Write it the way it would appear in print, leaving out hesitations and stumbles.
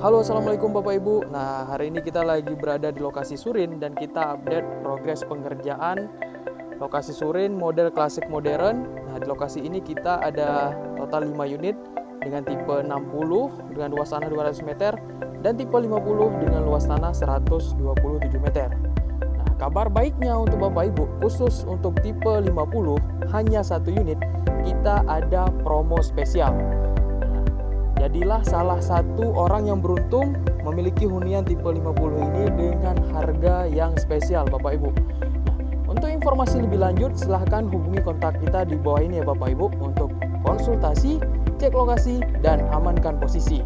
Halo, assalamualaikum Bapak Ibu. Nah, hari ini kita lagi berada di lokasi Surin dan kita update progres pengerjaan lokasi Surin model klasik modern. Nah, di lokasi ini kita ada total 5 unit dengan tipe 60 dengan luas tanah 200 meter dan tipe 50 dengan luas tanah 127 meter. Nah, kabar baiknya untuk Bapak Ibu, khusus untuk tipe 50 hanya satu unit, kita ada promo spesial. Jadilah salah satu orang yang beruntung memiliki hunian tipe 50 ini dengan harga yang spesial Bapak Ibu. Nah, untuk informasi lebih lanjut silahkan hubungi kontak kita di bawah ini ya Bapak Ibu untuk konsultasi, cek lokasi, dan amankan posisi.